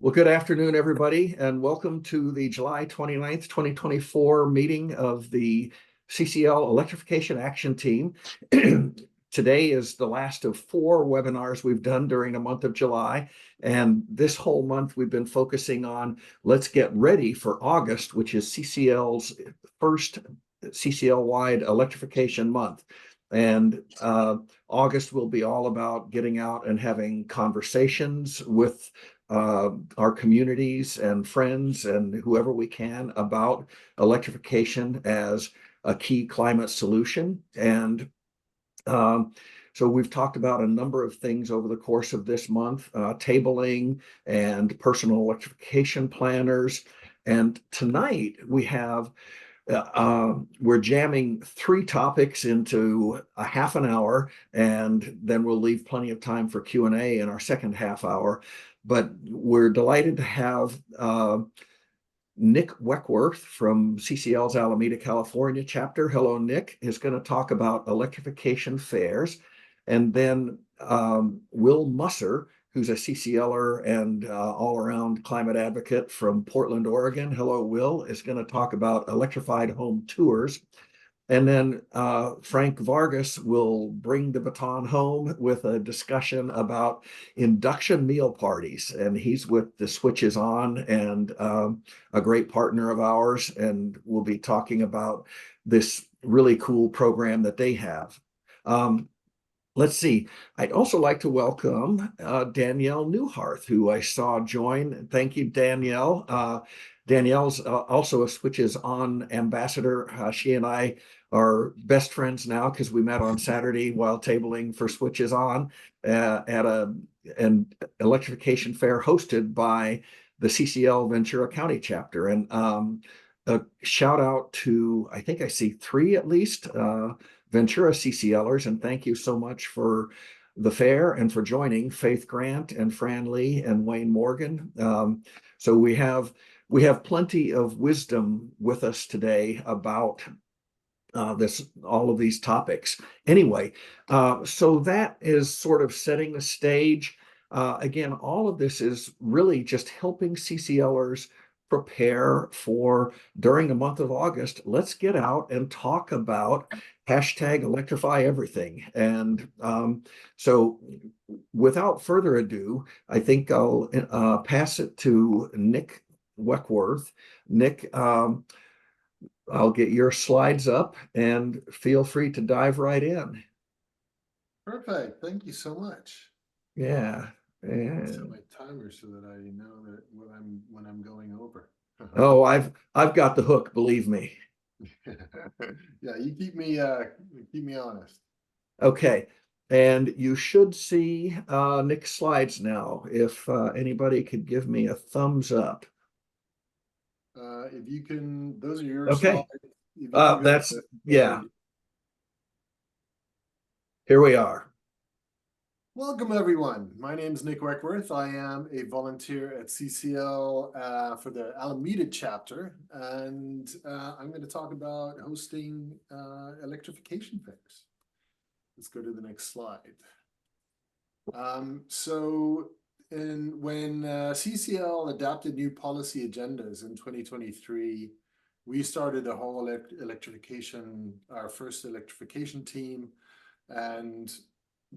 Well, good afternoon, everybody, and welcome to the July 29th, 2024 meeting of the CCL Electrification Action Team. Today is the last of 4 webinars we've done during the month of July, and this whole month we've been focusing on let's get ready for August, which is CCL's first CCL-wide electrification month. And August will be all about getting out and having conversations with our communities and friends and whoever we can about electrification as a key climate solution. And so we've talked about a number of things over the course of this month, tabling and personal electrification planners. And tonight we have we're jamming 3 topics into a half an hour, and then we'll leave plenty of time for Q&A in our second half hour. But we're delighted to have Nik Wekwerth from CCL's Alameda, California chapter. Hello, Nik, is going to talk about Electrification Fairs. And then Will Musser, who's a CCLer and all-around climate advocate from Portland, Oregon. Hello, Will, is going to talk about electrified home tours. And then Frank Vargas will bring the baton home with a discussion about induction meal parties. And he's with the Switches On and a great partner of ours. And we'll be talking about this really cool program that they have. Let's see. I'd also like to welcome Danielle Newharth, who I saw join. Thank you, Danielle. Danielle's also a Switches On ambassador. She and I are best friends now because we met on Saturday while tabling for Switches On at an electrification fair hosted by the CCL Ventura County chapter. And a shout out to, I think I see 3 at least, Ventura CCLers, and thank you so much for the fair and for joining Faith Grant and Fran Lee and Wayne Morgan. So we have plenty of wisdom with us today about all of these topics. Anyway, so that is sort of setting the stage. Again, all of this is really just helping CCLers prepare for, during the month of August, let's get out and talk about hashtag electrify everything. And so without further ado, I think I'll pass it to Nik Wekwerth. Nik, I'll get your slides up and feel free to dive right in. Perfect. Thank you so much. Yeah. I'll set my timer so that I know that when I'm going over. Oh, I've got the hook, believe me. Yeah, you keep me honest. Okay, and you should see Nik's slides now. If anybody could give me a thumbs up. If you can, those are your Okay. slides. That's yeah. Here we are. Welcome, everyone. My name is Nik Wekwerth. I am a volunteer at CCL for the Alameda chapter, and I'm going to talk about hosting electrification fairs. Let's go to the next slide. When CCL adopted new policy agendas in 2023, we started a whole our first electrification team, and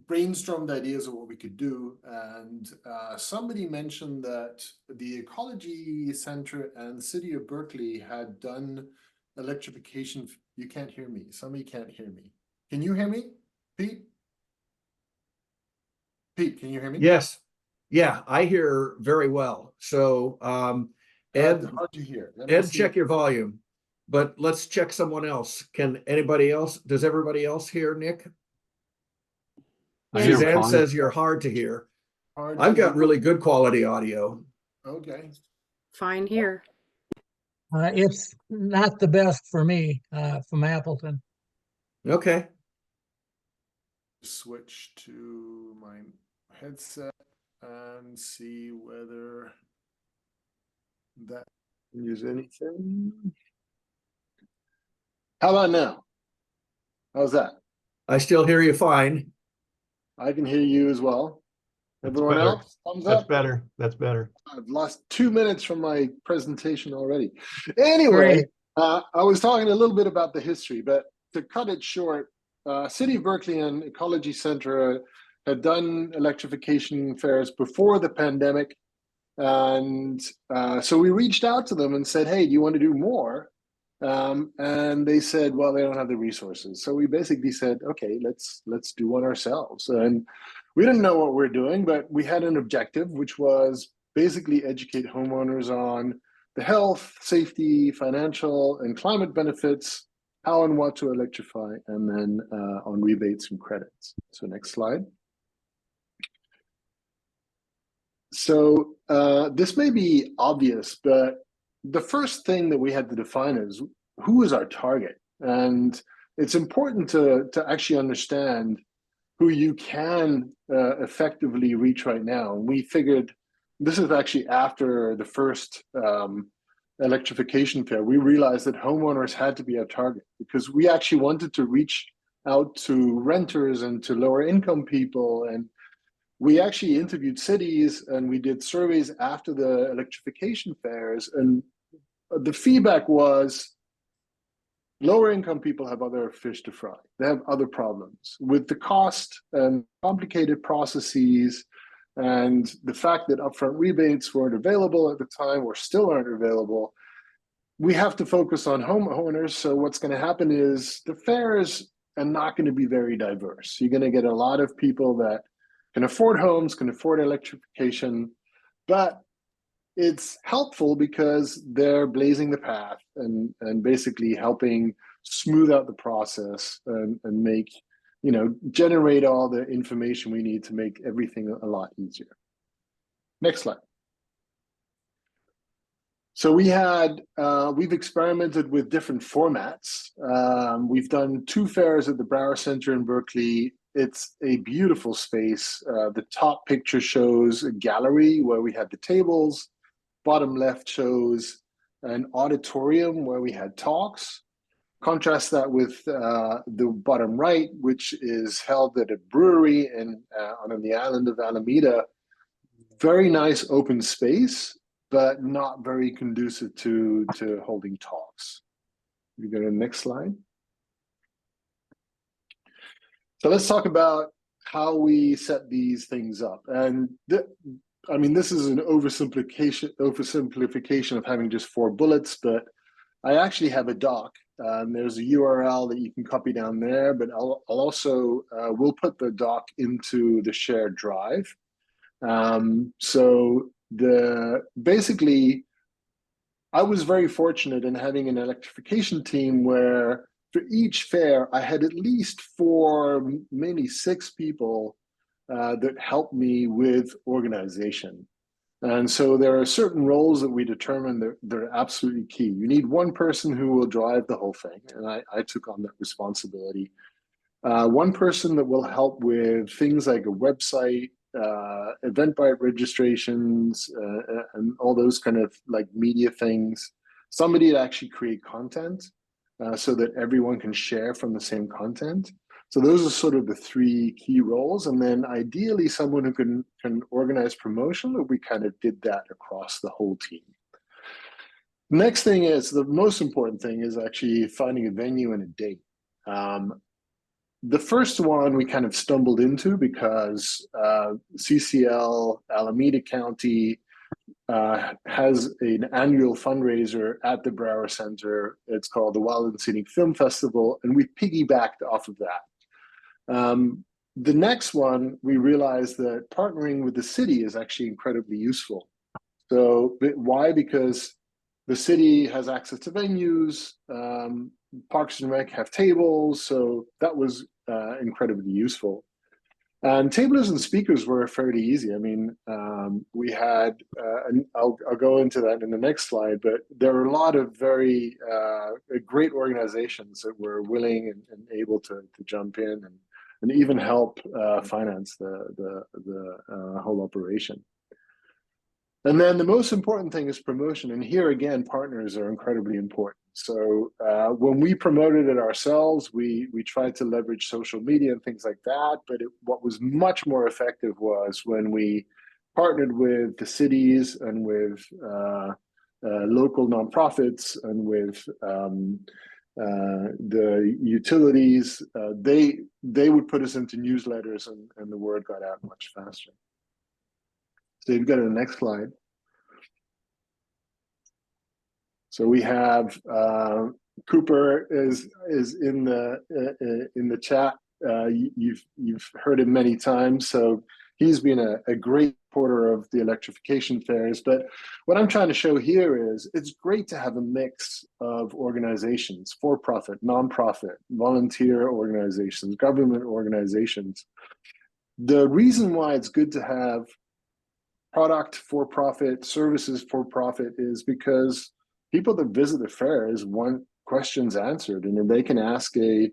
brainstormed ideas of what we could do. And somebody mentioned that the Ecology Center and the City of Berkeley had done electrification. You can't hear me. Somebody can't hear me. Can you hear me, Pete? Pete, can you hear me? Yes. Yeah, I hear very well. So Ed, how'd you hear? Ed, check your volume. But let's check someone else. Can anybody else? Does everybody else hear, Nik? Suzanne says you're hard to hear. I've got really good quality audio. Okay. Fine here. It's not the best for me from Appleton. Okay. Switch to my headset and see whether that is anything. How about now? How's that? I still hear you fine. I can hear you as well. Everyone better. else, thumbs That's up. better. That's better. I've lost 2 minutes from my presentation already. Anyway, Great. I was talking a little bit about the history, but to cut it short, City of Berkeley and Ecology Center had done electrification fairs before the pandemic. And so we reached out to them and said, hey, do you want to do more? And they said, well, they don't have the resources. So we basically said, okay, let's do one ourselves. And we didn't know what we're doing, but we had an objective, which was basically educate homeowners on the health, safety, financial, and climate benefits, how and what to electrify, and then on rebates and credits. So next slide. So this may be obvious, but the first thing that we had to define is who is our target? And it's important to actually understand who you can effectively reach right now. And we figured, this is actually after the first electrification fair, we realized that homeowners had to be our target because we actually wanted to reach out to renters and to lower income people. And we actually interviewed cities and we did surveys after the electrification fairs. And the feedback was, lower income people have other fish to fry. They have other problems with the cost and complicated processes and the fact that upfront rebates weren't available at the time or still aren't available. We have to focus on homeowners. So what's going to happen is the fairs are not going to be very diverse. You're going to get a lot of people that can afford homes, can afford electrification, but it's helpful because they're blazing the path and basically helping smooth out the process and make, generate all the information we need to make everything a lot easier. Next slide. So we've experimented with different formats. We've done 2 fairs at the Brower Center in Berkeley. It's a beautiful space. The top picture shows a gallery where we had the tables. Bottom left shows an auditorium where we had talks. Contrast that with the bottom right, which is held at a brewery on the island of Alameda. Very nice open space, but not very conducive to holding talks. We go to the next slide. So let's talk about how we set these things up. And this is an oversimplification of having just 4 bullets, but I actually have a doc. There's a URL that you can copy down there, but I'll also, we'll put the doc into the shared drive. Basically, I was very fortunate in having an electrification team where for each fair, I had at least 4, maybe 6 people that helped me with organization. And so there are certain roles that we determined that they're absolutely key. You need one person who will drive the whole thing. And I took on that responsibility. One person that will help with things like a website, Eventbrite registrations, and all those kind of like media things. Somebody to actually create content so that everyone can share from the same content. So those are sort of the 3 key roles. And then ideally someone who can organize promotion, but we kind of did that across the whole team. Next thing is, the most important thing is actually finding a venue and a date. The first one we kind of stumbled into because CCL Alameda County has an annual fundraiser at the Brower Center. It's called the Wild and Scenic Film Festival, and we piggybacked off of that. The next one, we realized that partnering with the city is actually incredibly useful. So why? Because the city has access to venues, Parks and Rec have tables, so that was incredibly useful. And tablers and speakers were fairly easy. I mean, we had, and I'll go into that in the next slide, but there were a lot of very great organizations that were willing and able to jump in and even help finance the whole operation. And then the most important thing is promotion. And here again, partners are incredibly important. So when we promoted it ourselves, we tried to leverage social media and things like that. But what was much more effective was when we partnered with the cities and with local nonprofits and with the utilities. They would put us into newsletters, and the word got out much faster. So you go to the next slide. So we have Cooper is in the chat. You've heard him many times. So he's been a great supporter of the Electrification Fairs. But what I'm trying to show here is it's great to have a mix of organizations: for-profit, nonprofit, volunteer organizations, government organizations. The reason why it's good to have product for-profit, services for-profit is because people that visit the fairs want questions answered. And if they can ask a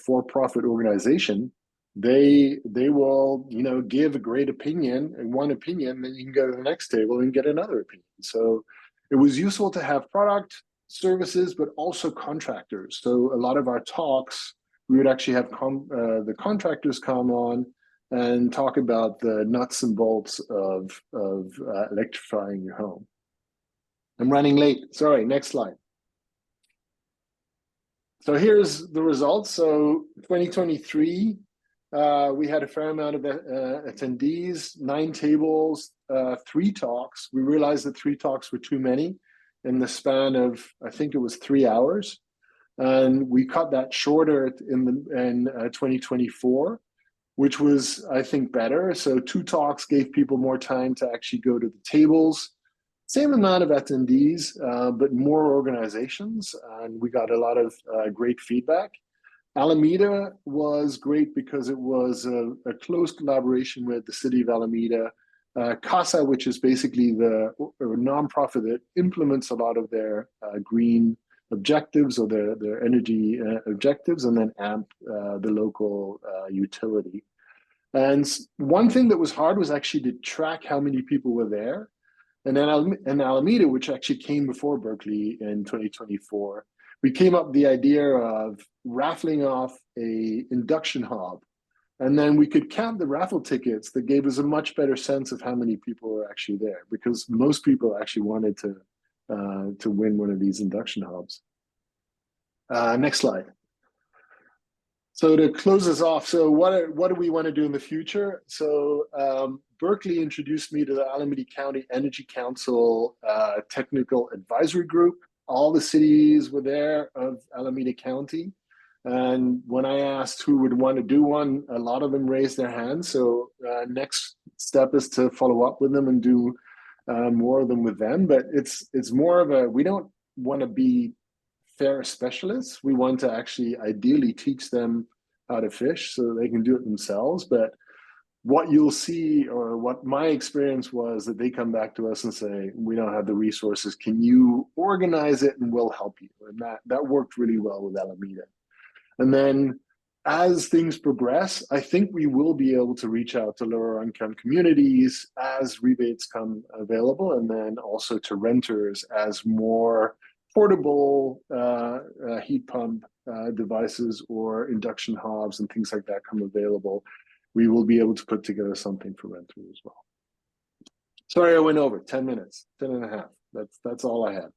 for-profit organization, they will, give a great opinion, and one opinion, then you can go to the next table and get another opinion. So it was useful to have product, services, but also contractors. So a lot of our talks, we would actually have the contractors come on and talk about the nuts and bolts of electrifying your home. I'm running late. Sorry, next slide. So here's the results. So 2023, we had a fair amount of attendees, 9 tables, 3 talks. We realized that 3 talks were too many in the span of, I think it was 3 hours. And we cut that shorter in 2024. Which was, I think, better. So 2 talks gave people more time to actually go to the tables. Same amount of attendees, but more organizations. And we got a lot of great feedback. Alameda was great because it was a close collaboration with the city of Alameda. CASA, which is basically the nonprofit that implements a lot of their green objectives or their energy objectives, and then AMP, the local utility. And one thing that was hard was actually to track how many people were there. And then in Alameda, which actually came before Berkeley in 2024, we came up with the idea of raffling off a induction hob. And then we could count the raffle tickets. That gave us a much better sense of how many people were actually there, because most people actually wanted to win one of these induction hobs. Next slide. So to close us off, so what do we want to do in the future? So Berkeley introduced me to the Alameda County Energy Council Technical Advisory Group. All the cities were there of Alameda County. And when I asked who would want to do one, a lot of them raised their hands. So next step is to follow up with them and do more of them with them. But it's more of a, we don't want to be fair specialists. We want to actually ideally teach them how to fish so they can do it themselves. But what you'll see, or what my experience was, that they come back to us and say, we don't have the resources. Can you organize it and we'll help you? And that worked really well with Alameda. And then as things progress, I think we will be able to reach out to lower income communities as rebates come available, and then also to renters as more portable heat pump devices or induction hobs and things like that come available. We will be able to put together something for renters as well. Sorry, I went over 10 minutes, 10 and a half. That's all I had.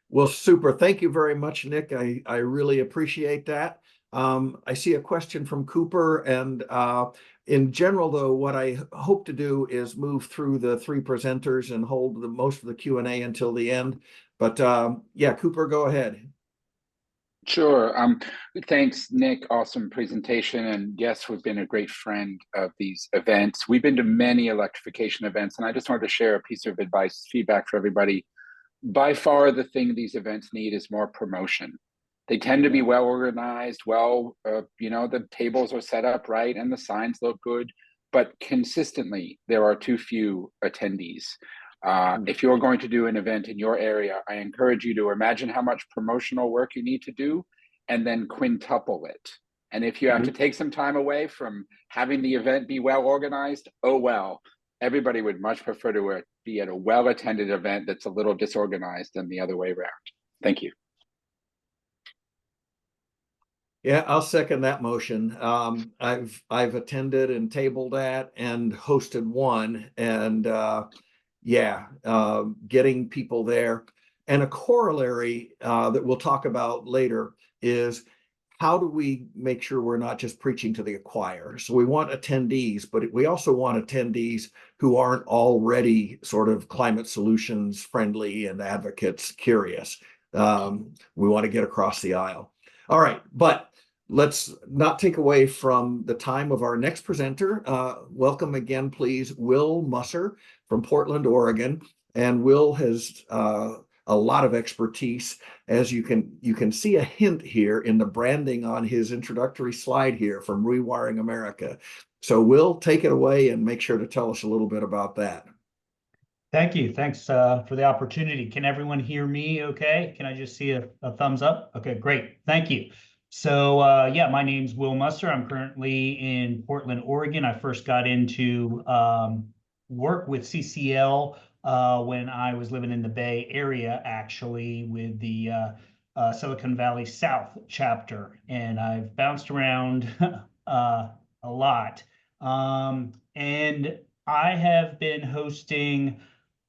Well, super. Thank you very much, Nik. I really appreciate that. I see a question from Cooper, and in general, though, what I hope to do is move through the 3 presenters and hold most of the Q&A until the end. But yeah, Cooper, go ahead. Sure. Thanks, Nik. Awesome presentation. And yes, we've been a great friend of these events. We've been to many electrification events, and I just wanted to share a piece of advice, feedback for everybody. By far, the thing these events need is more promotion. They tend to be well organized, the tables are set up right and the signs look good, but consistently there are too few attendees. If you're going to do an event in your area, I encourage you to imagine how much promotional work you need to do and then quintuple it And if you have to take some time away from having the event be well organized, oh well. Everybody would much prefer to be at a well-attended event that's a little disorganized than the other way around. Thank you. Yeah, I'll second that motion. I've attended and tabled that and hosted one, and getting people there. And a corollary that we'll talk about later is, how do we make sure we're not just preaching to the choir? So we want attendees, but we also want attendees who aren't already sort of climate solutions friendly and advocates curious. We want to get across the aisle. All right, but let's not take away from the time of our next presenter. Welcome again, please, Will Musser from Portland, Oregon. And Will has a lot of expertise, as you can see a hint here in the branding on his introductory slide here from Rewiring America. So Will, take it away and make sure to tell us a little bit about that. Thank you. Thanks for the opportunity. Can everyone hear me okay? Can I just see a thumbs up? Okay, great. Thank you. So yeah, my name's Will Musser. I'm currently in Portland, Oregon. I first got into work with CCL when I was living in the Bay Area, actually, with the Silicon Valley South chapter. And I've bounced around a lot. And I have been hosting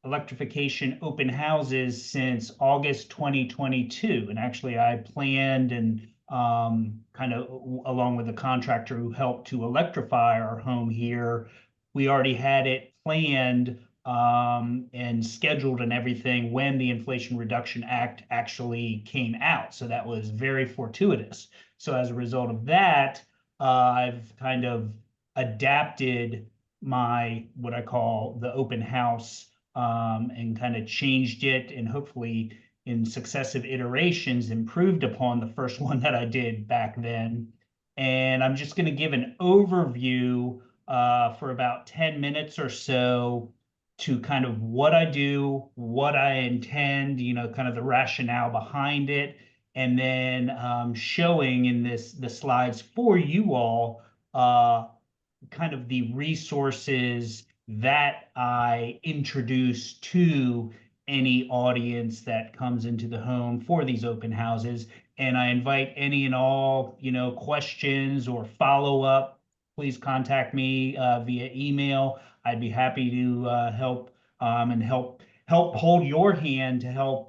electrification open houses since August 2022. And actually, I planned and kind of along with the contractor who helped to electrify our home here, we already had it planned and scheduled and everything when the Inflation Reduction Act actually came out. So that was very fortuitous. So as a result of that, I've kind of adapted my, what I call the open house, and kind of changed it, and hopefully in successive iterations improved upon the first one that I did back then. And I'm just going to give an overview for about 10 minutes or so to kind of what I do, what I intend, you know, kind of the rationale behind it, and then showing in the slides for you all kind of the resources that I introduce to any audience that comes into the home for these open houses. And I invite any and all, you know, questions or follow-up, please contact me via email. I'd be happy to help and help hold your hand to help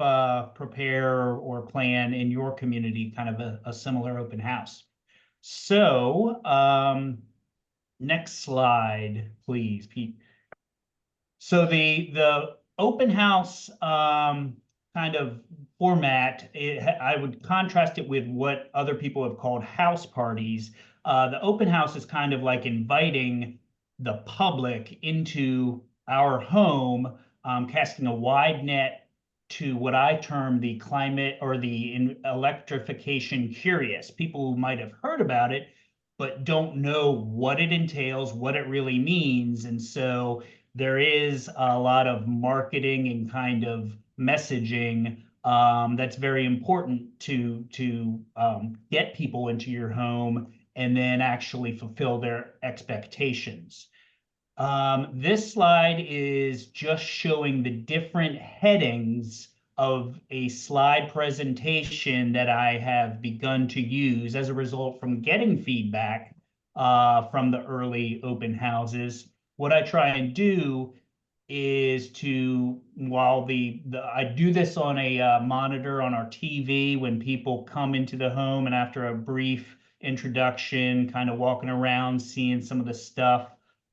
prepare or plan in your community kind of a similar open house. So next slide, please, Pete. So the open house kind of format, I would contrast it with what other people have called house parties. The open house is kind of like inviting the public into our home, casting a wide net to what I term the climate or the electrification curious, people who might have heard about it, but don't know what it entails, what it really means. And so there is a lot of marketing and kind of messaging that's very important to get people into your home and then actually fulfill their expectations. This slide is just showing the different headings of a slide presentation that I have begun to use as a result from getting feedback from the early open houses. What I try and do is to, while I do this on a monitor on our TV when people come into the home, and after a brief introduction, kind of walking around, seeing some of the stuff,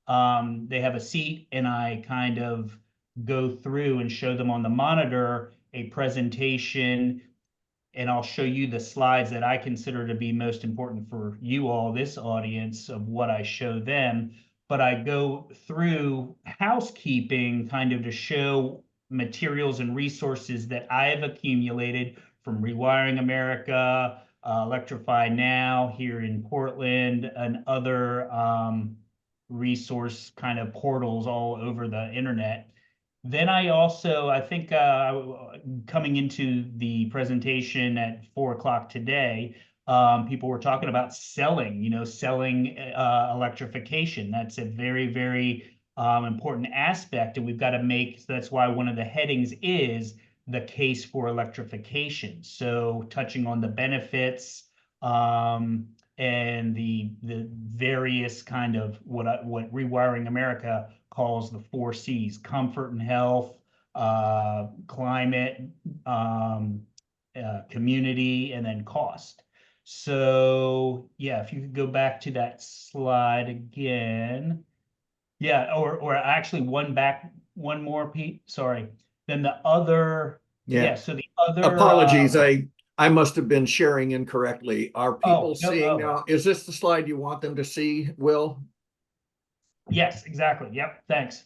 they have a seat, and I kind of go through and show them on the monitor a presentation, and I'll show you the slides that I consider to be most important for you all, this audience, of what I show them. But I go through housekeeping kind of to show materials and resources that I have accumulated from Rewiring America, Electrify Now here in Portland, and other resource kind of portals all over the internet. Then I also, I think coming into the presentation at 4 o'clock today, people were talking about selling electrification. That's a very, very important aspect, and we've got to make, that's why one of the headings is the case for electrification. So touching on the benefits and the various kind of what Rewiring America calls the 4 C's: comfort and health, climate, community, and then cost. So yeah, if you could go back to that slide again. Yeah, or actually one more, Pete, sorry. Then the other, Yeah. so the other. Apologies, I must have been sharing incorrectly. Are people no, seeing now? Is this the slide you want them to see, Will? Yes, exactly. Yep, thanks.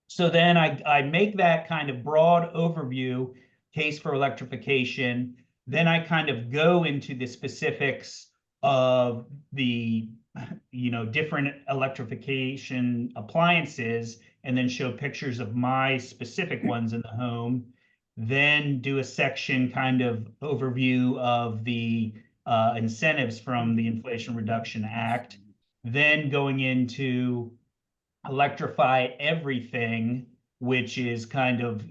So then I make that kind of broad overview, case for electrification. Then I kind of go into the specifics of the different electrification appliances, and then show pictures of my specific ones in the home. Then do a section kind of overview of the incentives from the Inflation Reduction Act. Then going into electrify everything, which is kind of,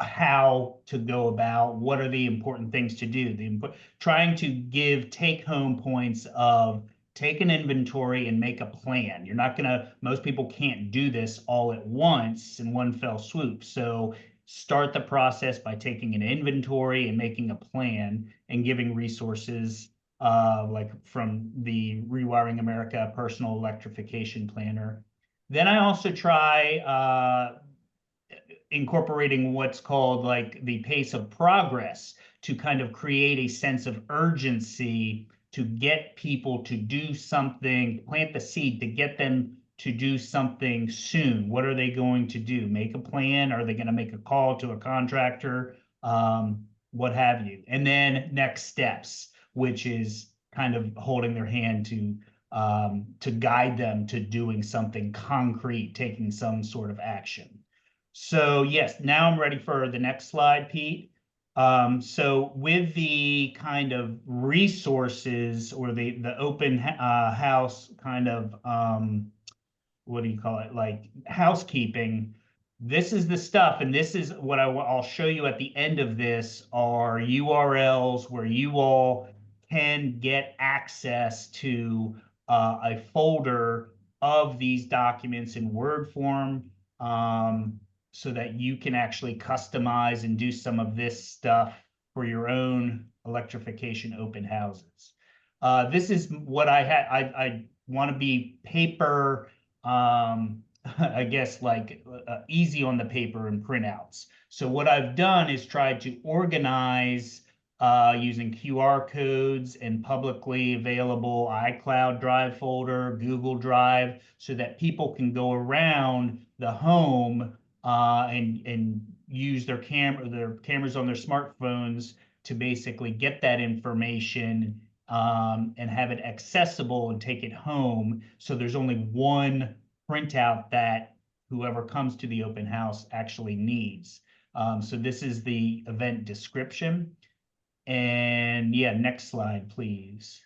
how to go about, what are the important things to do, trying to give take-home points of take an inventory and make a plan. You're not gonna, most people can't do this all at once in one fell swoop. So start the process by taking an inventory and making a plan and giving resources like from the Rewiring America Personal Electrification Planner. Then I also try incorporating what's called like the pace of progress to kind of create a sense of urgency to get people to do something, plant the seed to get them to do something soon. What are they going to do? Make a plan? Are they going to make a call to a contractor? What have you? And then next steps, which is kind of holding their hand to guide them to doing something concrete, taking some sort of action. So yes, now I'm ready for the next slide, Pete. So with the kind of resources or the open house kind of, what do you call it? Like housekeeping, this is the stuff, and this is what I'll show you at the end of this are URLs where you all can get access to a folder of these documents in Word form, so that you can actually customize and do some of this stuff for your own electrification open houses. This is what I had. I want to be paper, I guess like easy on the paper and printouts. So what I've done is tried to organize using QR codes and publicly available iCloud Drive folder, Google Drive, so that people can go around the home and use their cameras on their smartphones to basically get that information and have it accessible and take it home. So there's only one printout that whoever comes to the open house actually needs. So this is the event description. And yeah, next slide, please.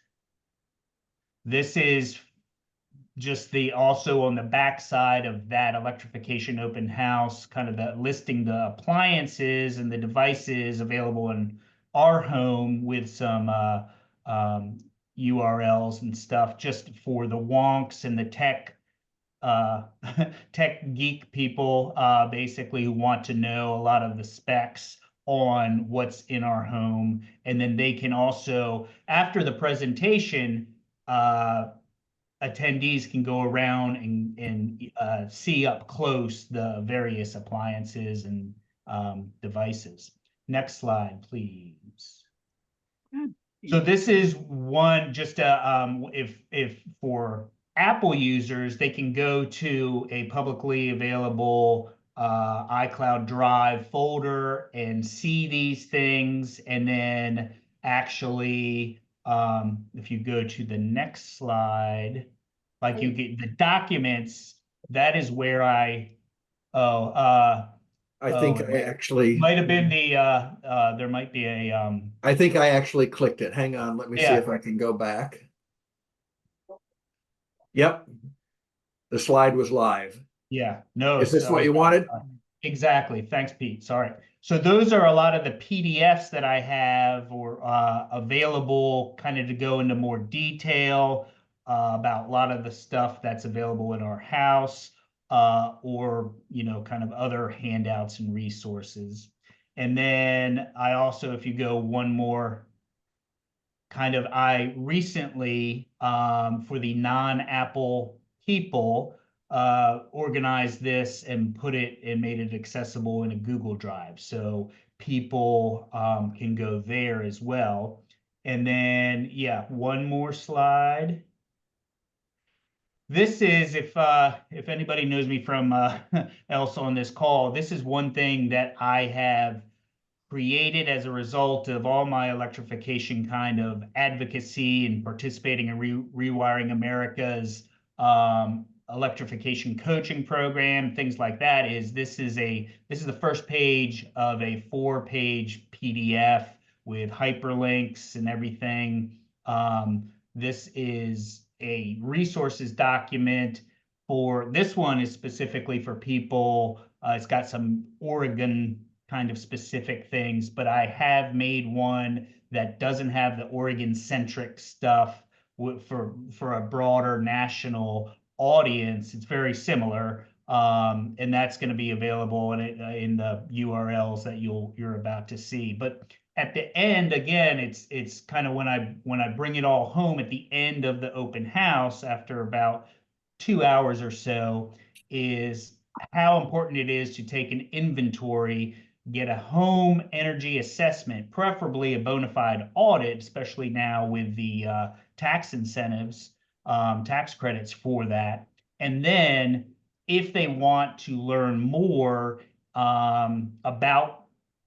This is just the also on the back side of that electrification open house, kind of the listing the appliances and the devices available in our home with some URLs and stuff just for the wonks and the tech tech geek people basically who want to know a lot of the specs on what's in our home. And then they can also, after the presentation, attendees can go around and see up close the various appliances and devices. Next slide, please. So this is one, just if for Apple users, they can go to a publicly available iCloud Drive folder and see these things. And then actually, if you go to the next slide, like you get the documents, that is where I think I actually, might have been the there might be a I think I actually clicked it. Hang on, let me see Yeah. if I can go back. Yep, the slide was live. yeah, no, Is this so what you wanted? exactly. Thanks, Pete. Sorry. So those are a lot of the PDFs that I have or available kind of to go into more detail about a lot of the stuff that's available in our house or, you know, kind of other handouts and resources. And then I also, if you go one more I recently, for the non-Apple people, organized this and put it and made it accessible in a Google Drive. So people can go there as well. And then, yeah, one more slide. This is, if anybody knows me from else on this call, this is one thing that I have created as a result of all my electrification kind of advocacy and participating in Rewiring America's electrification coaching program, things like that. This is the first page of a 4-page PDF with hyperlinks and everything. This is a resources document for this one is specifically for people. It's got some Oregon kind of specific things, but I have made one that doesn't have the Oregon-centric stuff for a broader national audience. It's very similar, and that's going to be available in the URLs that you're about to see. But at the end, again, it's kind of when I bring it all home at the end of the open house after about 2 hours or so, is how important it is to take an inventory, get a home energy assessment, preferably a bona fide audit, especially now with the tax incentives, tax credits for that. And then if they want to learn more about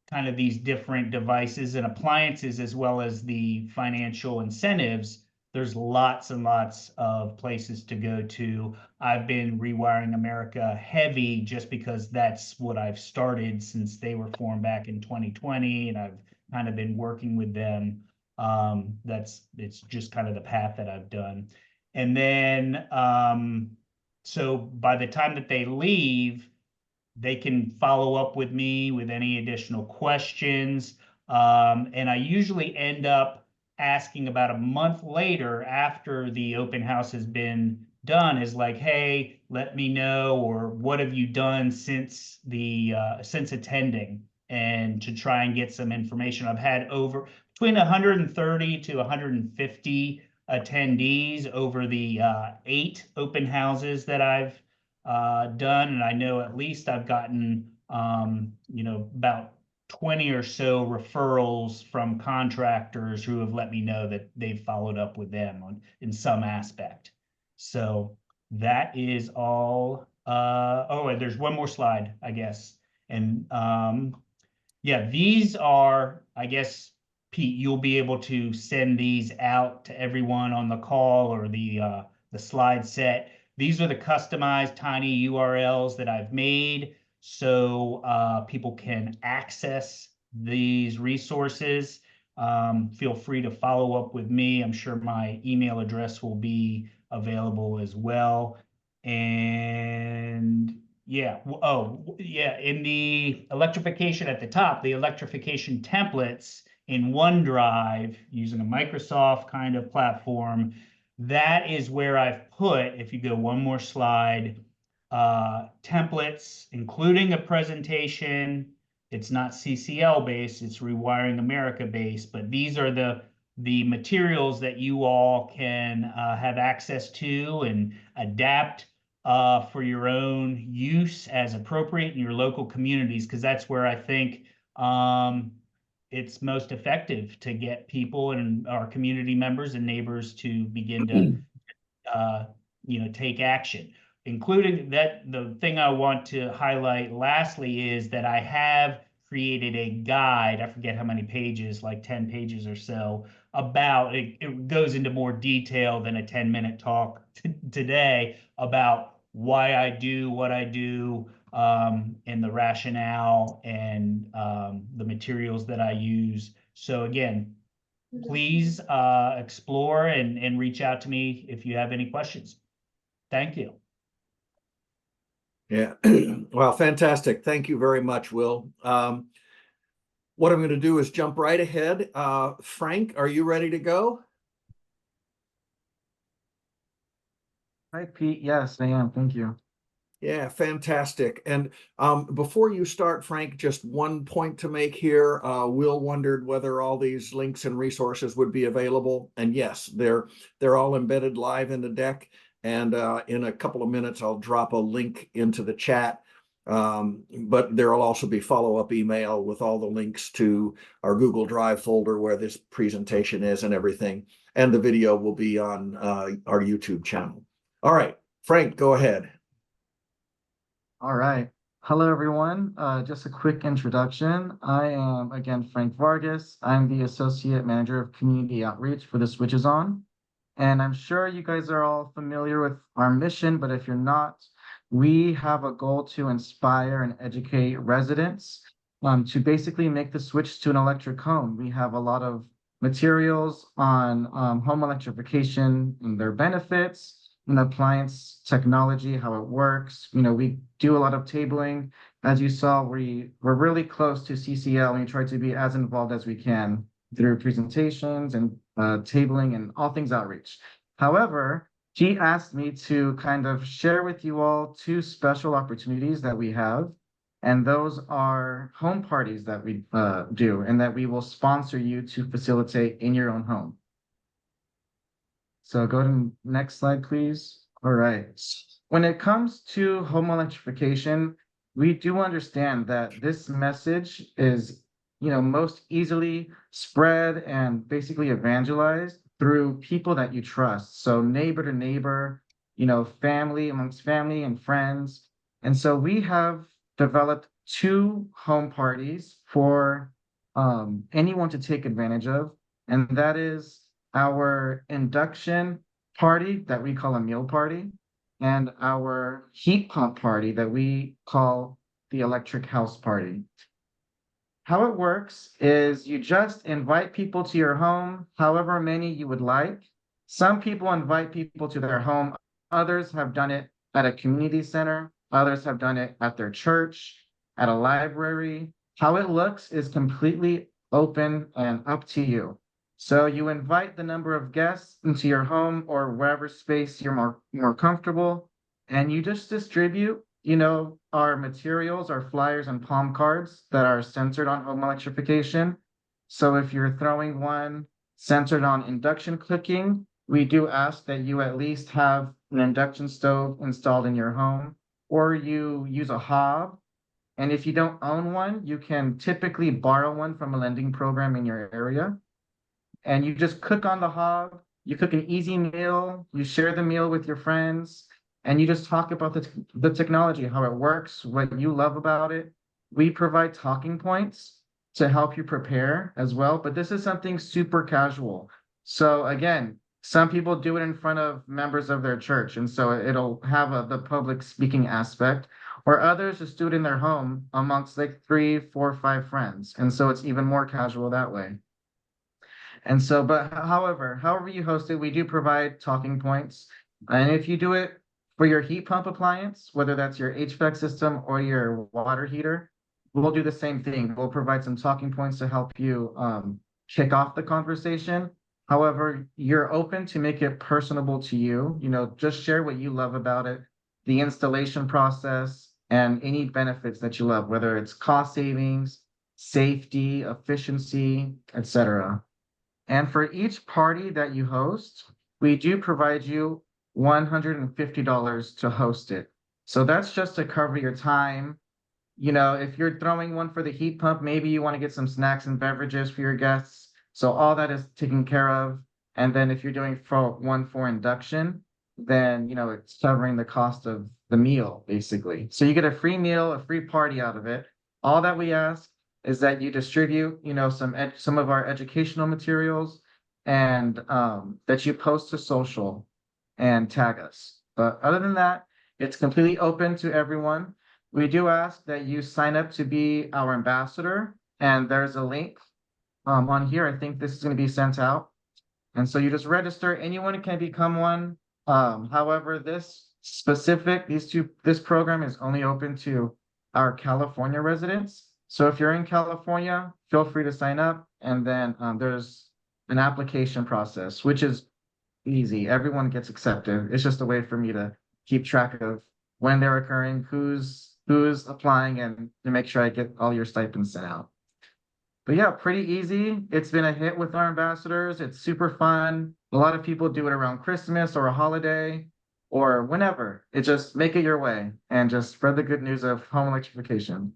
kind of these different devices and appliances, as well as the financial incentives, there's lots and lots of places to go to. I've been Rewiring America heavy just because that's what I've started since they were formed back in 2020, and I've kind of been working with them. It's just kind of the path that I've done. And then, so by the time that they leave, they can follow up with me with any additional questions. And I usually end up asking about a month later after the open house has been done is like, hey, let me know, or what have you done since attending, and to try and get some information. I've had over between 130 to 150 attendees over the 8 open houses that I've done, and I know at least I've gotten about 20 or so referrals from contractors who have let me know that they've followed up with them in some aspect. So that is all. And there's one more slide, I guess. And yeah, these are, I guess, Pete, you'll be able to send these out to everyone on the call, or the slide set. These are the customized tiny URLs that I've made, so people can access these resources. Feel free to follow up with me. I'm sure my email address will be available as well. And yeah, in the electrification at the top, the electrification templates in OneDrive using a Microsoft kind of platform, that is where I've put, if you go one more slide, templates, including a presentation. It's not CCL based, it's Rewiring America based, but these are the materials that you all can have access to and adapt for your own use as appropriate in your local communities, because that's where I think it's most effective to get people and our community members and neighbors to begin to take action. Including that, the thing I want to highlight lastly is that I have created a guide. I forget how many pages, like 10 pages or so, about it. It goes into more detail than a 10-minute talk today about why I do what I do, and the rationale and the materials that I use. So again, please explore and reach out to me if you have any questions. Thank you. Yeah, well, fantastic. Thank you very much, Will. What I'm going to do is jump right ahead. Frank, are you ready to go? Hi, Pete. Yes, I am. Thank you. Yeah, fantastic. And before you start, Frank, just one point to make here. Will wondered whether all these links and resources would be available. And yes, they're all embedded live in the deck. And in a couple of minutes, I'll drop a link into the chat. But there will also be follow-up email with all the links to our Google Drive folder where this presentation is and everything. And the video will be on our YouTube channel. All right, Frank, go ahead. All right. Hello, everyone. Just a quick introduction. I am, again, Frank Vargas. I'm the Associate Manager of Community Outreach for the Switches On. And I'm sure you guys are all familiar with our mission, but if you're not, we have a goal to inspire and educate residents to basically make the switch to an electric home. We have a lot of materials on home electrification and their benefits, and appliance technology, how it works. We do a lot of tabling. As you saw, we're really close to CCL, and we try to be as involved as we can through presentations and tabling and all things outreach. However, she asked me to kind of share with you all two special opportunities that we have. And those are home parties that we do and that we will sponsor you to facilitate in your own home. So go to next slide, please. All right. When it comes to home electrification, we do understand that this message is, most easily spread and basically evangelized through people that you trust. So neighbor to neighbor, family amongst family and friends. And so we have developed two home parties for anyone to take advantage of. And that is our induction party that we call a meal party, and our heat pump party that we call the electric house party. How it works is you just invite people to your home, however many you would like. Some people invite people to their home. Others have done it at a community center. Others have done it at their church, at a library. How it looks is completely open and up to you. So you invite the number of guests into your home or wherever space you're more comfortable, and you just distribute, our materials, our flyers and palm cards that are centered on home electrification. So if you're throwing one centered on induction cooking, we do ask that you at least have an induction stove installed in your home, or you use a hob. And if you don't own one, you can typically borrow one from a lending program in your area. And you just cook on the hob, you cook an easy meal, you share the meal with your friends, and you just talk about the technology, how it works, what you love about it. We provide talking points to help you prepare as well, but this is something super casual. So again, some people do it in front of members of their church, and so it'll have the public speaking aspect, or others just do it in their home amongst like 3, 4, 5 friends. And so it's even more casual that way. And so, but however you host it, we do provide talking points. And if you do it for your heat pump appliance, whether that's your HVAC system or your water heater, we'll do the same thing. We'll provide some talking points to help you kick off the conversation. However, you're open to make it personable to you. Just share what you love about it, the installation process, and any benefits that you love, whether it's cost savings, safety, efficiency, etc. And for each party that you host, we do provide you $150 to host it. So that's just to cover your time. If you're throwing one for the heat pump, maybe you want to get some snacks and beverages for your guests. So all that is taken care of. And then if you're doing one for induction, then, it's covering the cost of the meal, basically. So you get a free meal, a free party out of it. All that we ask is that you distribute, some of our educational materials, and that you post to social and tag us. But other than that, it's completely open to everyone. we do ask that you sign up to be our ambassador, and there's a link on here. I think this is going to be sent out. And so you just register, anyone can become one. However, this program is only open to our California residents. So if you're in California, feel free to sign up. And then there's an application process, which is easy. Everyone gets accepted. It's just a way for me to keep track of when they're occurring, who's applying, and to make sure I get all your stipends sent out. But yeah, pretty easy. It's been a hit with our ambassadors. It's super fun. A lot of people do it around Christmas or a holiday or whenever. It just make it your way and just spread the good news of home electrification.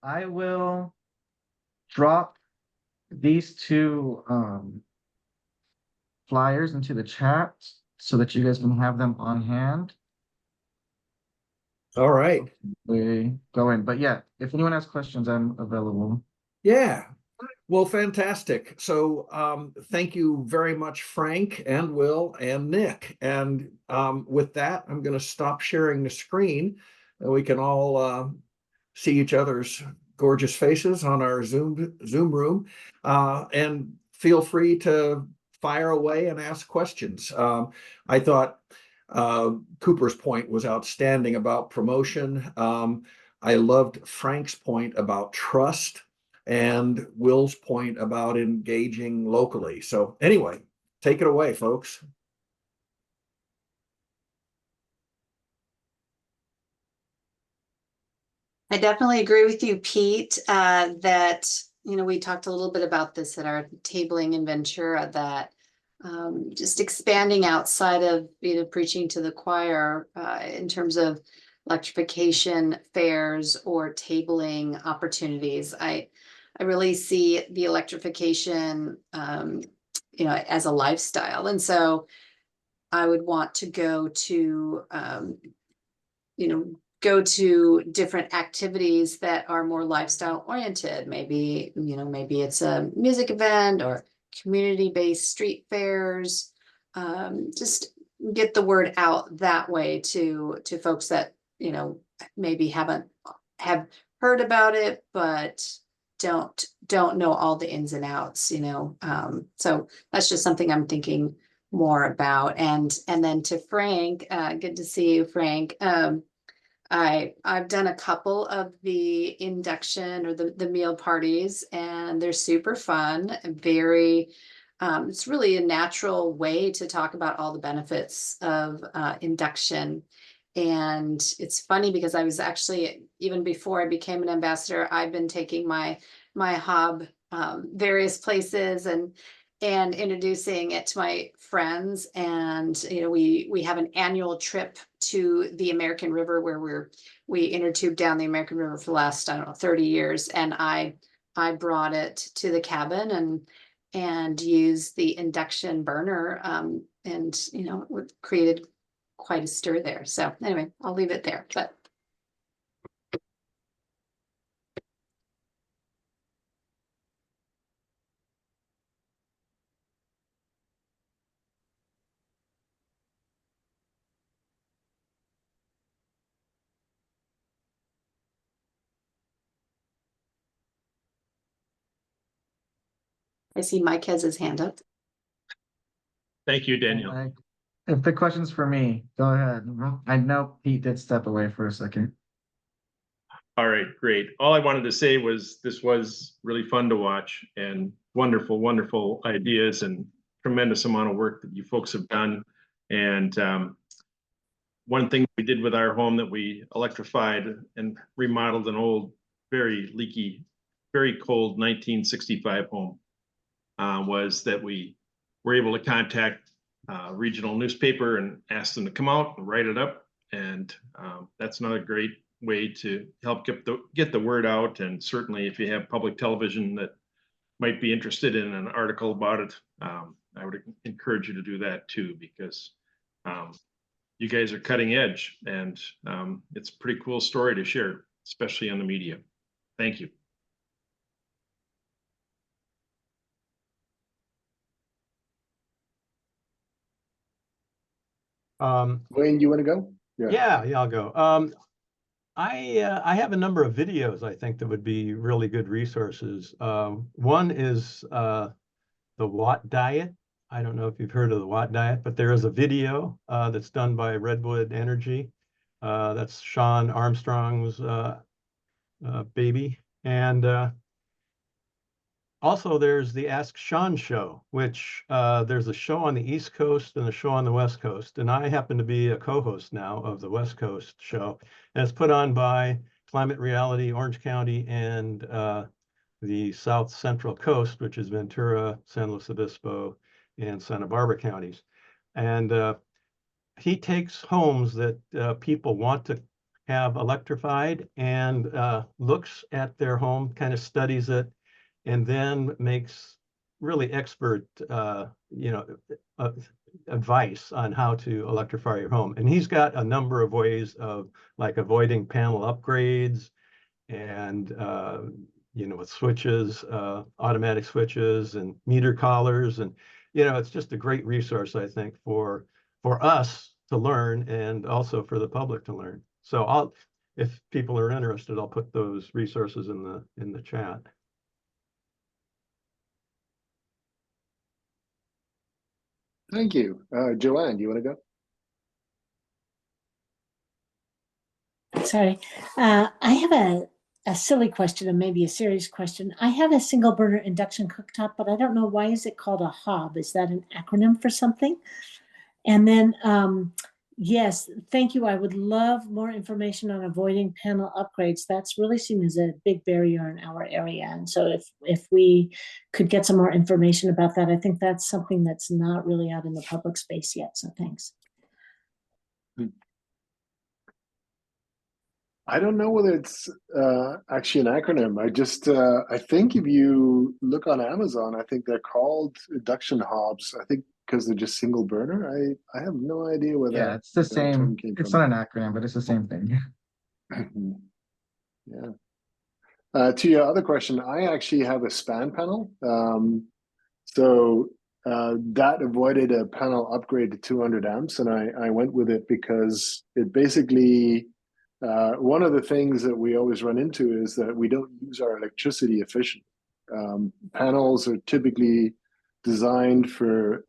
I will drop these two flyers into the chat so that you guys can have them on hand. All right. We go in. But yeah, if anyone has questions, I'm available. Yeah. Well, fantastic. So thank you very much, Frank and Will and Nick. And with that, I'm going to stop sharing the screen. And we can all see each other's gorgeous faces on our Zoom room. And feel free to fire away and ask questions. I thought Cooper's point was outstanding about promotion. I loved Frank's point about trust and Will's point about engaging locally. So anyway, take it away, folks. I definitely agree with you, Pete, that, we talked a little bit about this at our tabling in Ventura, that just expanding outside of, preaching to the choir in terms of electrification fairs or tabling opportunities. I really see the electrification, as a lifestyle. And so I would want to go to, go to different activities that are more lifestyle oriented. Maybe, maybe it's a music event or community-based street fairs. Just get the word out that way to folks that, maybe have heard about it, but don't know all the ins and outs, so that's just something I'm thinking more about. And then to Frank, good to see you, Frank. I've done a couple of the induction or the meal parties, and they're super fun and very, it's really a natural way to talk about all the benefits of induction. And it's funny because I was actually, even before I became an ambassador, I've been taking my hob various places and introducing it to my friends. And we have an annual trip to the American River where we inner tube down the American River for the last, 30 years. And I brought it to the cabin and used the induction burner, and it created quite a stir there. So anyway, I'll leave it there. But I see Mike has his hand up. Thank you, Daniel. If the question's for me, go ahead. I know Pete did step away for a second. All right, great. All I wanted to say was this was really fun to watch, and wonderful, wonderful ideas and tremendous amount of work that you folks have done. And one thing we did with our home that we electrified and remodeled an old, very leaky, very cold 1965 home was that we were able to contact regional newspaper and ask them to come out and write it up. And that's another great way to help get the word out. And certainly if you have public television that might be interested in an article about it, I would encourage you to do that too, because you guys are cutting edge, and it's a pretty cool story to share, especially on the media. Thank you. Wayne, you want to go? Yeah, I'll go. I have a number of videos I think that would be really good resources. One is the Watt Diet. I don't know if you've heard of the Watt Diet, but there is a video that's done by Redwood Energy. That's Sean Armstrong's baby. And also there's the Ask Sean show, which there's a show on the East Coast and a show on the West Coast. And I happen to be a co-host now of the West Coast show. And it's put on by Climate Reality, Orange County, and the South Central Coast, which is Ventura, San Luis Obispo, and Santa Barbara counties. And he takes homes that people want to have electrified and looks at their home, kind of studies it, and then makes really expert, advice on how to electrify your home. And he's got a number of ways of like avoiding panel upgrades and, with switches, automatic switches and meter collars. And, it's just a great resource, I think, for us to learn and also for the public to learn. So if people are interested, I'll put those resources in the chat. Thank you. Joanne, do you want to go? Sorry. I have a silly question and maybe a serious question. I have a single burner induction cooktop, but I don't know, why is it called a hob? Is that an acronym for something? And then, yes, thank you. I would love more information on avoiding panel upgrades. That's really seen as a big barrier in our area. And so if we could get some more information about that, I think that's something that's not really out in the public space yet. So thanks. I don't know whether it's actually an acronym. I think if you look on Amazon, I think they're called induction hobs. I think because they're just single burner. I have no idea whether. Yeah, it's the same. It's not an acronym, but it's the same thing. Yeah. To your other question, I actually have a span panel. So that avoided a panel upgrade to 200 amps, and I went with it because it basically. One of the things that we always run into is that we don't use our electricity efficiently. Panels are typically designed for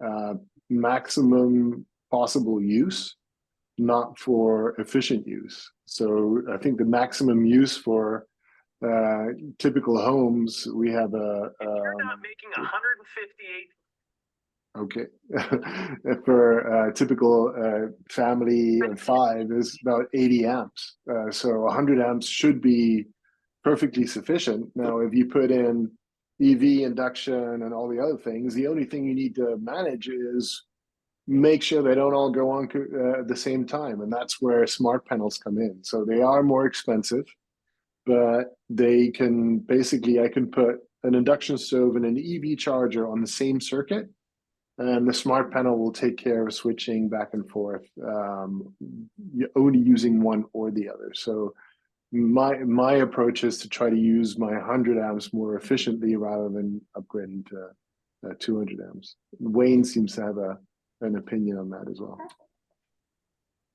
maximum possible use, not for efficient use. So I think the maximum use for typical homes, we have you're not making 158. Okay, for a typical family of 5 is about 80 amps. So 100 amps should be perfectly sufficient. Now, if you put in EV induction and all the other things, the only thing you need to manage is make sure they don't all go on at the same time. And that's where smart panels come in. So they are more expensive, but they can basically, I can put an induction stove and an EV charger on the same circuit, and the smart panel will take care of switching back and forth, only using one or the other. So my approach is to try to use my 100 amps more efficiently rather than upgrading to 200 amps. Wayne seems to have an opinion on that as well.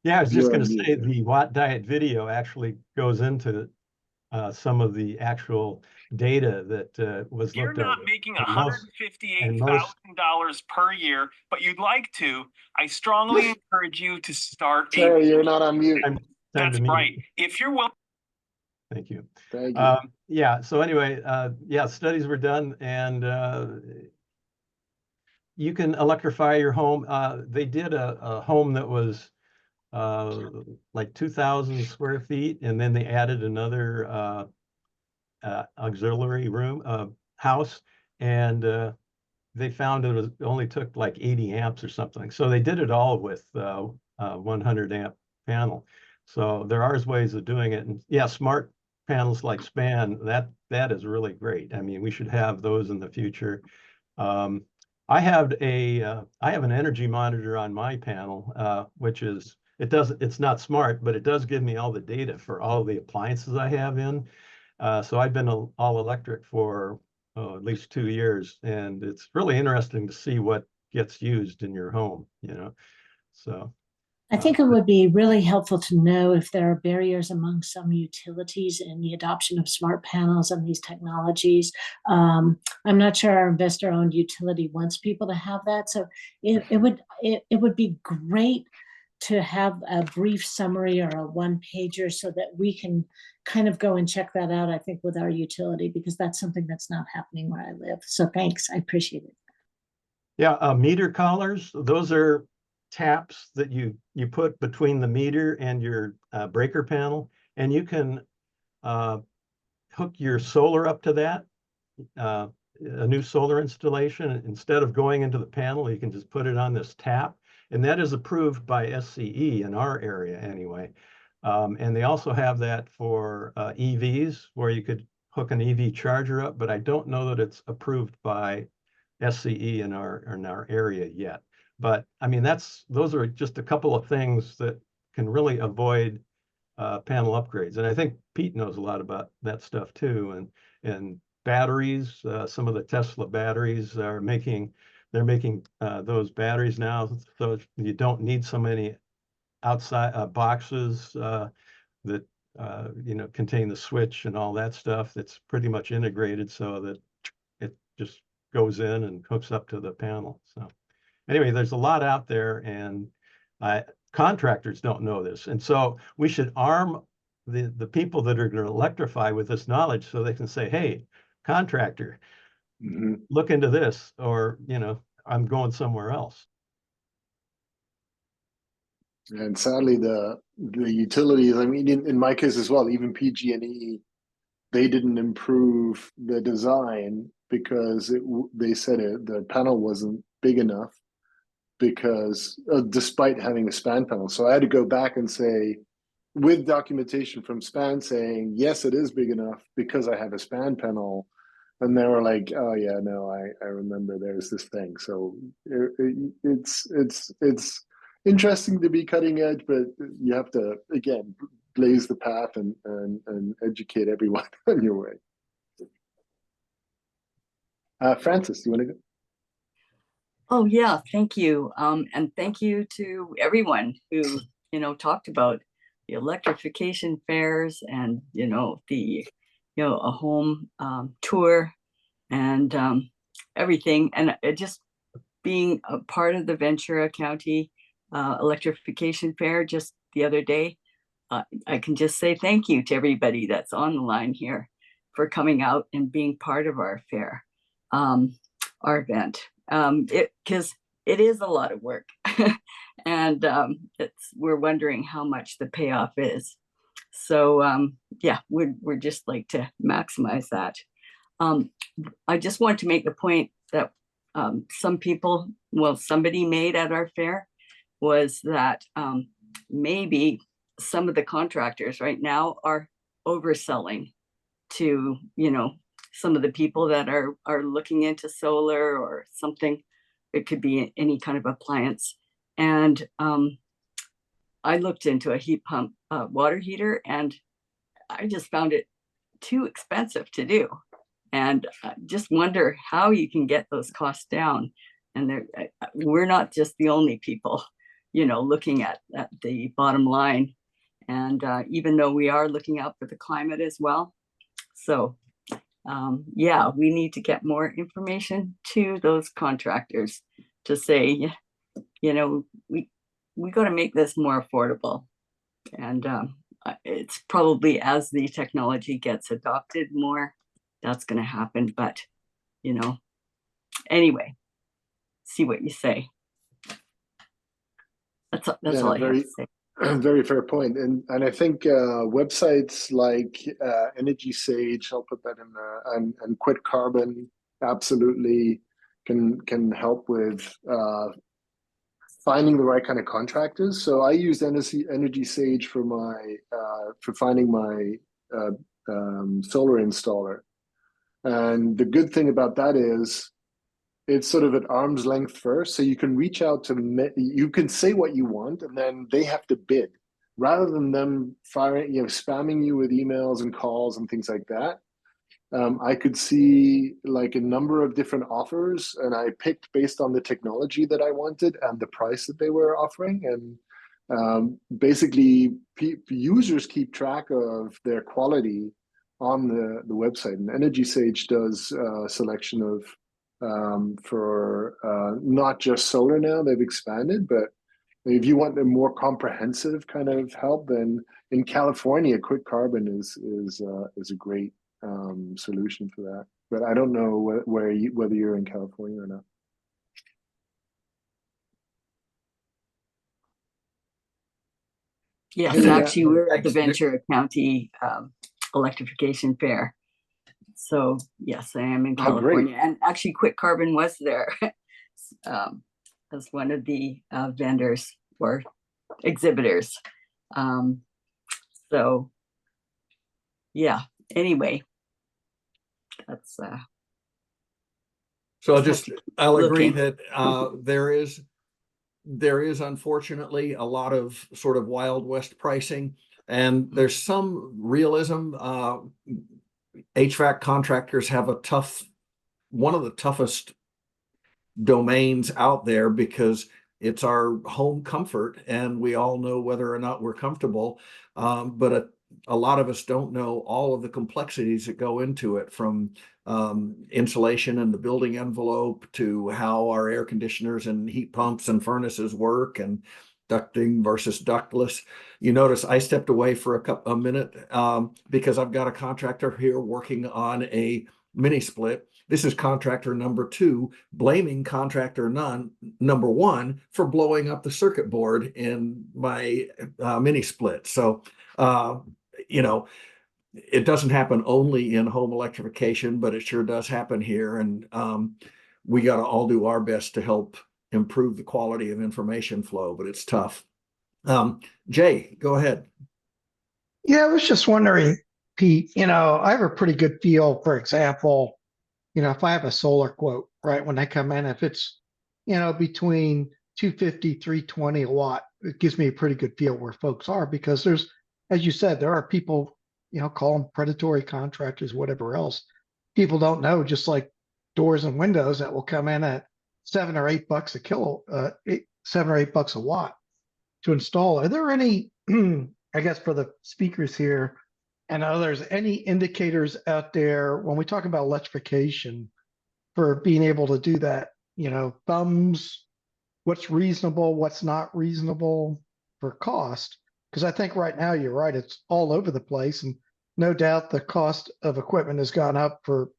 Yeah, I was just going to say the Watt Diet video actually goes into some of the actual data that was looked at. You're not making $158,000 per year, but you'd like to. I strongly encourage you to start. Terry, you're not on mute. That's right. If you're willing. Thank you. Thank you. Yeah. So anyway, studies were done, and you can electrify your home. They did a home that was like 2,000 square feet, and then they added another auxiliary room house, and they found it only took like 80 amps or something. So they did it all with 100 amp panel. So there are ways of doing it, and yeah, smart panels like span, that is really great. I mean, we should have those in the future. I have an energy monitor on my panel, which is, it's not smart, but it does give me all the data for all the appliances I have in. So I've been all electric for at least 2 years, and it's really interesting to see what gets used in your home, So I think it would be really helpful to know if there are barriers among some utilities in the adoption of smart panels and these technologies. I'm not sure our investor-owned utility wants people to have that. So it would be great to have a brief summary or a one-pager so that we can kind of go and check that out, I think, with our utility, because that's something that's not happening where I live. So thanks, I appreciate it. Yeah, meter collars, those are taps that you put between the meter and your breaker panel, and you can hook your solar up to that. A new solar installation, instead of going into the panel, you can just put it on this tap, and that is approved by SCE in our area anyway. And they also have that for EVs, where you could hook an EV charger up, but I don't know that it's approved by SCE in our area yet. But I mean, those are just a couple of things that can really avoid panel upgrades. And I think Pete knows a lot about that stuff too. And batteries, some of the Tesla batteries they're making those batteries now, so you don't need so many outside boxes that contain the switch and all that stuff. That's pretty much integrated so that it just goes in and hooks up to the panel. So anyway, there's a lot out there, and contractors don't know this. And so we should arm the people that are going to electrify with this knowledge so they can say, hey, contractor, look into this, or, I'm going somewhere else. And sadly, the utilities, I mean, in my case as well, even PG&E, they didn't improve the design because they said the panel wasn't big enough, because despite having a span panel. So I had to go back and say, with documentation from span saying, yes, it is big enough because I have a span panel. And they were like, oh yeah, no, I remember there's this thing. So it's interesting to be cutting edge, but you have to, again, blaze the path and educate everyone on your way. Francis, do you want to go? Oh yeah, thank you. And thank you to everyone who, talked about the electrification fairs and, a home tour and everything. And just being a part of the Ventura County Electrification Fair just the other day, I can just say thank you to everybody that's on the line here for coming out and being part of our fair, our event. Because it is a lot of work, and we're wondering how much the payoff is. So yeah, we're just like to maximize that. I just want to make the point that somebody made at our fair was that maybe some of the contractors right now are overselling to, some of the people that are looking into solar or something. It could be any kind of appliance. And I looked into a heat pump water heater, and I just found it too expensive to do. And I just wonder how you can get those costs down. And we're not just the only people, looking at the bottom line. And even though we are looking out for the climate as well. So yeah, we need to get more information to those contractors to say, we got to make this more affordable. And it's probably as the technology gets adopted more, that's going to happen. But, anyway, see what you say. That's all I have to say. Very fair point. And I think websites like Energy Sage, I'll put that in there, and Quit Carbon absolutely can help with finding the right kind of contractors. So I used Energy Sage for finding my solar installer. And the good thing about that is it's sort of at arm's length first. So you can reach out to, you can say what you want, and then they have to bid rather than them spamming you with emails and calls and things like that. I could see like a number of different offers, and I picked based on the technology that I wanted and the price that they were offering. And basically users keep track of their quality on the website, and Energy Sage does a selection of for not just solar now, they've expanded, but if you want a more comprehensive kind of help, then in California, Quick Carbon is a great solution for that. But I don't know whether you're in California or not. Yes, Hey, actually, we were at the thanks, Nik. Ventura County Electrification Fair. So yes, I am in Oh, great. California, and actually, Quick Carbon was there as one of the vendors or exhibitors. So yeah. Anyway, that's So I'll agree looking. that there is unfortunately a lot of sort of Wild West pricing, and there's some realism. HVAC contractors have one of the toughest domains out there because it's our home comfort, and we all know whether or not we're comfortable. But a lot of us don't know all of the complexities that go into it, from insulation and the building envelope to how our air conditioners and heat pumps and furnaces work, and ducting versus ductless. You notice I stepped away for a minute because I've got a contractor here working on a mini split. This is contractor number 2 blaming contractor number 1 for blowing up the circuit board in my mini split. So, you know, it doesn't happen only in home electrification, but it sure does happen here. And we got to all do our best to help improve the quality of information flow, but it's tough. Jay, go ahead. Yeah, I was just wondering, Pete, I have a pretty good feel, for example, if I have a solar quote, right, when they come in, if it's, between 250, 320 a watt, it gives me a pretty good feel where folks are, because there's, as you said, there are people, call them predatory contractors, whatever else. People don't know, just like doors and windows that will come in at $7 or $8 a $7 or $8 a watt to install. Are there any, I guess for the speakers here and others, any indicators out there when we talk about electrification for being able to do that, thumbs, what's reasonable, what's not reasonable for cost? Because I think right now you're right, it's all over the place, and no doubt the cost of equipment has gone up for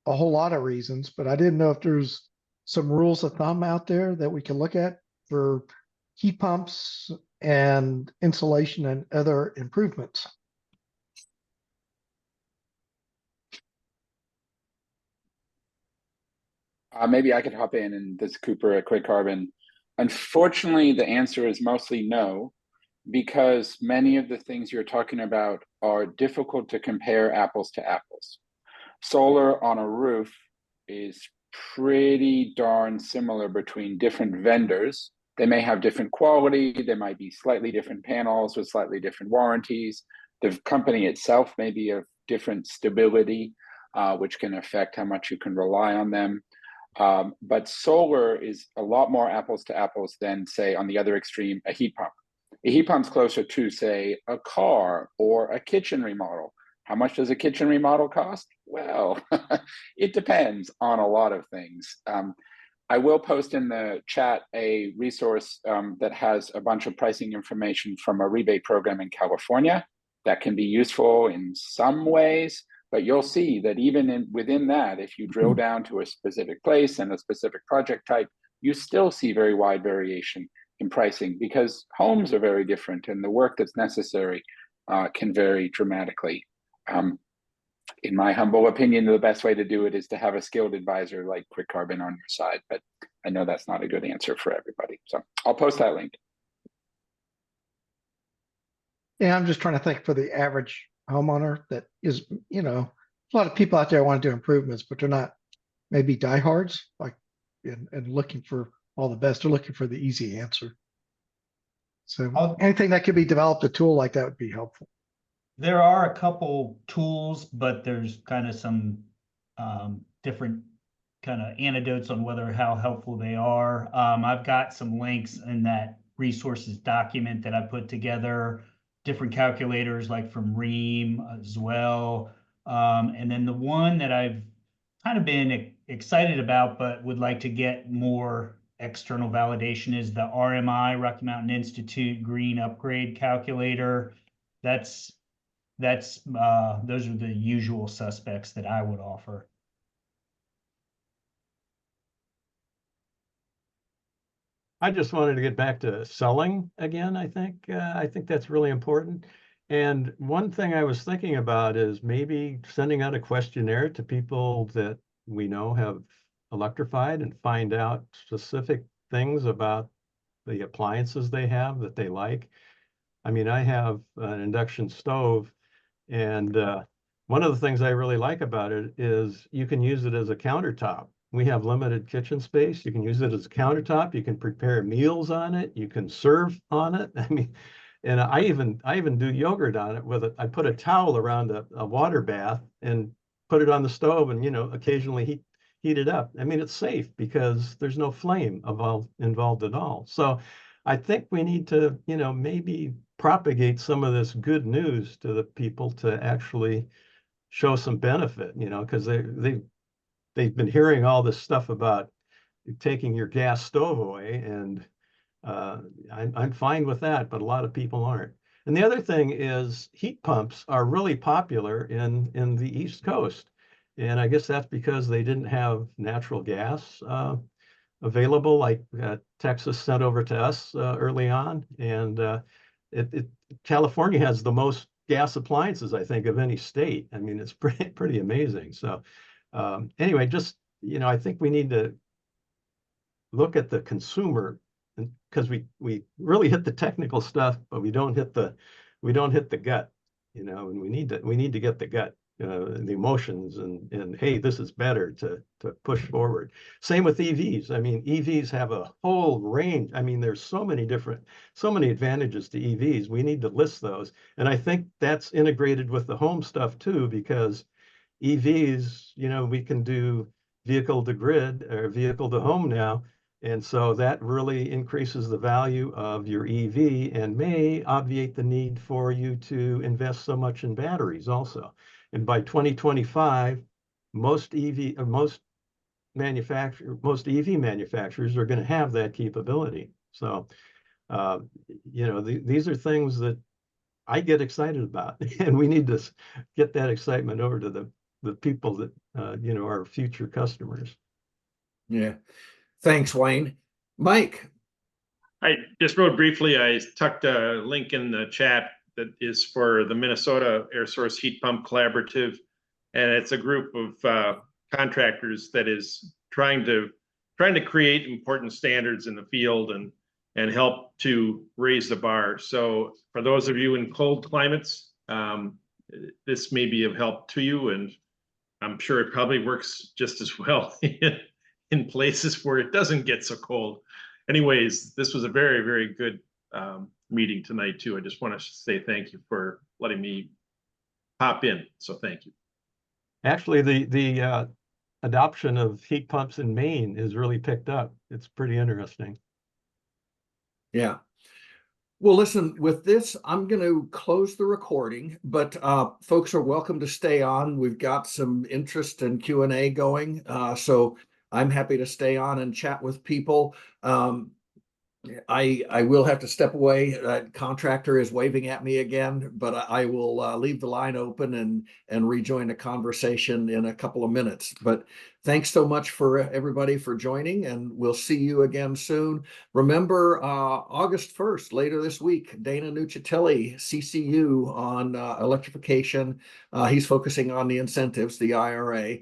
a whole lot of reasons, but I didn't know if there's some rules of thumb out there that we can look at for heat pumps and insulation and other improvements. Maybe I could hop in, and this is Cooper at Quick Carbon. Unfortunately, the answer is mostly no, because many of the things you're talking about are difficult to compare apples to apples. Solar on a roof is pretty darn similar between different vendors. They may have different quality, there might be slightly different panels with slightly different warranties. The company itself may be of different stability, which can affect how much you can rely on them. But solar is a lot more apples to apples than, say, on the other extreme, a heat pump. A heat pump's closer to, say, a car or a kitchen remodel. How much does a kitchen remodel cost? Well, it depends on a lot of things. I will post in the chat a resource that has a bunch of pricing information from a rebate program in California that can be useful in some ways, but you'll see that even within that, if you drill down to a specific place and a specific project type, you still see very wide variation in pricing, because homes are very different and the work that's necessary can vary dramatically. In my humble opinion, the best way to do it is to have a skilled advisor like Quick Carbon on your side, but I know that's not a good answer for everybody. So I'll post that link. Yeah, I'm just trying to think for the average homeowner that is, a lot of people out there want to do improvements, but they're not maybe diehards, like, and looking for all the best. They're looking for the easy answer. So anything that could be developed, a tool like that would be helpful. There are a couple tools, but there's kind of some different kind of anecdotes on how helpful they are. I've got some links in that resources document that I put together, different calculators like from Ream as well. And then the one that I've kind of been excited about, but would like to get more external validation is the RMI, Rocky Mountain Institute Green Upgrade Calculator. Those are the usual suspects that I would offer. I just wanted to get back to selling again. I think that's really important. And one thing I was thinking about is maybe sending out a questionnaire to people that we know have electrified and find out specific things about the appliances they have that they like. I mean, I have an induction stove, and one of the things I really like about it is you can use it as a countertop. We have limited kitchen space. You can use it as a countertop. You can prepare meals on it. You can serve on it. I mean, and I even do yogurt on it with it. I put a towel around a water bath and put it on the stove, and occasionally heat it up. I mean, it's safe because there's no flame involved at all. So I think we need to, maybe propagate some of this good news to the people to actually show some benefit, because they've been hearing all this stuff about taking your gas stove away, and I'm fine with that, but a lot of people aren't. And the other thing is heat pumps are really popular in the East Coast. And I guess that's because they didn't have natural gas available, like Texas sent over to us early on. And California has the most gas appliances, I think, of any state. I mean, it's pretty amazing. So anyway, just, I think we need to look at the consumer, because we really hit the technical stuff, but we don't hit the gut, and we need to get the gut, the emotions, and hey, this is better to push forward. Same with EVs. I mean, EVs have a whole range. I mean, there's so many advantages to EVs. We need to list those. And I think that's integrated with the home stuff too, because EVs, we can do vehicle to grid or vehicle to home now. And so that really increases the value of your EV and may obviate the need for you to invest so much in batteries also. And by 2025, most EV manufacturers are going to have that capability. So, these are things that I get excited about, and we need to get that excitement over to the people that, are future customers. Yeah. Thanks, Wayne. Mike. I just wrote briefly, I tucked a link in the chat that is for the Minnesota Air Source Heat Pump Collaborative. And it's a group of contractors that is trying to create important standards in the field and help to raise the bar. So for those of you in cold climates, this may be of help to you, and I'm sure it probably works just as well in places where it doesn't get so cold. Anyways, this was a very, very good meeting tonight too. I just want to say thank you for letting me pop in. So thank you. Actually, the adoption of heat pumps in Maine is really picked up. It's pretty interesting. Yeah. Well, listen, with this, I'm going to close the recording, but folks are welcome to stay on. We've got some interest in Q&A going, so I'm happy to stay on and chat with people. I will have to step away. That contractor is waving at me again, but I will leave the line open and rejoin the conversation in a couple of minutes. But thanks so much for everybody for joining, and we'll see you again soon. Remember, August 1st, later this week, Dana Nuccitelli, CCU on electrification. He's focusing on the incentives, the IRA.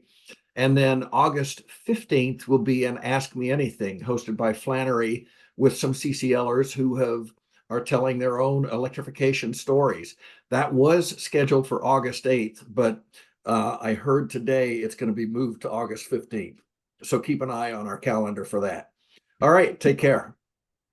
And then August 15th will be an Ask Me Anything hosted by Flannery, with some CCLers who are telling their own electrification stories. That was scheduled for August 8th, but I heard today it's going to be moved to August 15th. So keep an eye on our calendar for that. All right, take care.